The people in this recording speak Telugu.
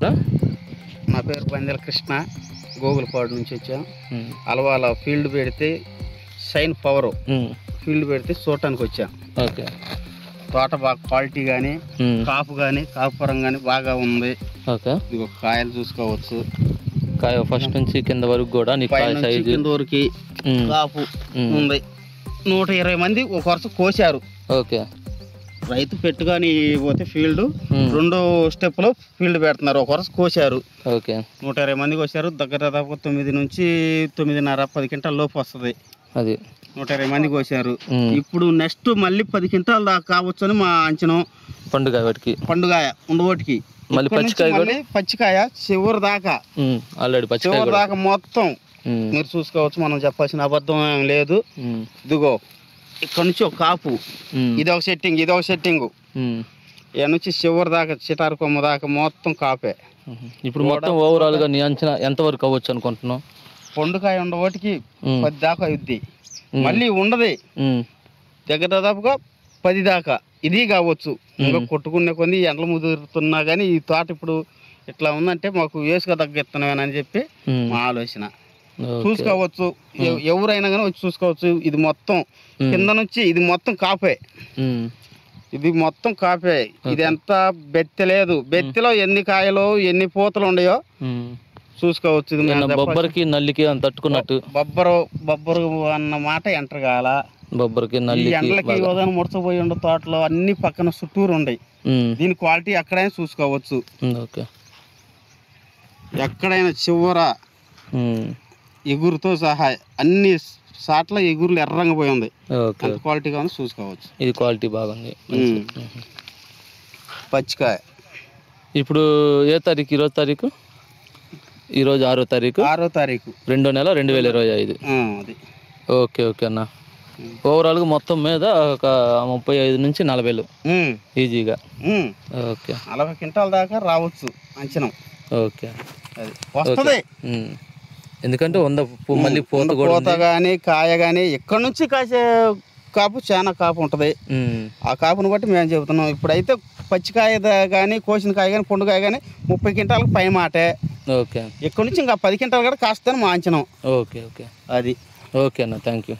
నా పేరు బందెల కృష్ణ, గోగులపాడు నుంచి వచ్చాం. అలవాల ఫీల్డ్ పెడితే షైన్ పవర్ ఫీల్డ్ పెడితే చూడటానికి వచ్చాం. ఓకే, తోట బాగా క్వాలిటీ కానీ కాపు కానీ కాపురం కానీ బాగా ఉంది. ఓకే, ఇదిగో కాయలు చూసుకోవచ్చు. కాయ ఫస్ట్ నుంచి కింద వరకు కూడా కింద వరకు కాపు ఉంది. 120 మంది ఒక వరుస కోసారు. ఓకే, రైతు పెట్టుకొని పోతే ఫీల్డ్ 2వ స్టెప్లో ఫీల్డ్ పెడుతున్నారు. ఒక వరుస కోసారు. ఓకే, 120 మంది కోసారు. దగ్గర దాదాపు 9 నుంచి 9:30 10 క్వింటాల లోపు వస్తుంది. అది 120 మంది కోసారు. ఇప్పుడు నెక్స్ట్ మళ్ళీ 10 క్వింటాల దాకా కావచ్చు అని మా అంచనా. పండుగాయ ఉండవోటికి మళ్ళీ పచ్చికాయ చివరి దాకా ఆల్రెడీ చివరి దాకా మొత్తం మీరు చూసుకోవచ్చు. మనం చెప్పాల్సిన అబద్ధం ఏం లేదు. ఇదిగో ఇక్కడ నుంచి ఒక కాపు, ఇదొక సెట్టింగ్ ఇక్కడ నుంచి చివరి దాకా చిటారు కొమ్మ దాకా మొత్తం కాపే. ఇప్పుడు మొత్తం ఓవరాల్ గా నీ అంచనా ఎంత వరకు అవ్వచ్చు అనుకుంటున్నావు? పండుకాయ ఉండవోటికి 10 దాకా అవుద్ది. మళ్ళీ ఉండదు దగ్గర దాదాపుగా 10 దాకా ఇది కావచ్చు. ఇంకా కొట్టుకునే కొన్ని ఎండలు ముదురుతున్నా కానీ ఈ తోట ఇప్పుడు ఇట్లా ఉందంటే మాకు వేసుక తగ్గిస్తున్నామని చెప్పి మా ఆలోచన. చూసుకోవచ్చు, ఎవరైనా కానీ వచ్చి చూసుకోవచ్చు. ఇది మొత్తం కింద నుంచి ఇది మొత్తం కాపే. ఇది ఎంత బెత్తె లేదు. బెత్తెలో ఎన్ని కాయలు ఎన్ని పూతలు ఉన్నాయో చూసుకోవచ్చు. ఇది బొబ్బరికి నల్లికి తట్టుకున్నట్టు బొబ్బరు అన్న మాట ఎంటర్ కాల. బొబ్బరికి ఎండలకి ఉదయం ముడచపోయి ఉండే తోటలో అన్ని పక్కన చుట్టూరు ఉన్నాయి. దీని క్వాలిటీ ఎక్కడైనా చూసుకోవచ్చు. ఎక్కడైనా చివర ఎగురుతో సహా అన్ని సాట్ల ఎగురులు ఎర్రంగా పోయి ఉంది. క్వాలిటీగా ఉంది, చూసుకోవచ్చు. ఇది క్వాలిటీ బాగుంది. పచ్చికాయ ఇప్పుడు ఏ తారీఖు? ఈరోజు తారీఖు? ఈరోజు 6వ తారీఖు 2వ నెల 2025. అది ఓకే ఓకే అన్న. ఓవరాల్గా మొత్తం మీద ఒక 35 నుంచి 40 ఈజీగా. ఓకే, 40 క్వింటాల దాకా రావచ్చు అంచనా. ఓకే, అది వస్తుంది. ఎందుకంటే మళ్ళీ పూత కానీ కాయ కానీ ఇక్కడ నుంచి కాసే కాపు చాలా కాపు ఉంటుంది. ఆ కాపును బట్టి మేము చెబుతున్నాం. ఇప్పుడైతే పచ్చికాయ కానీ కోసిన కాయ కానీ పండుకాయ కానీ 30 క్వింటాలకు పై మాటే. ఓకే, ఇక్కడ నుంచి ఇంకా 10 క్వింటాలు కూడా కాస్తాను మా అంచనా. ఓకే ఓకే, అది ఓకే అన్న, థ్యాంక్ యూ.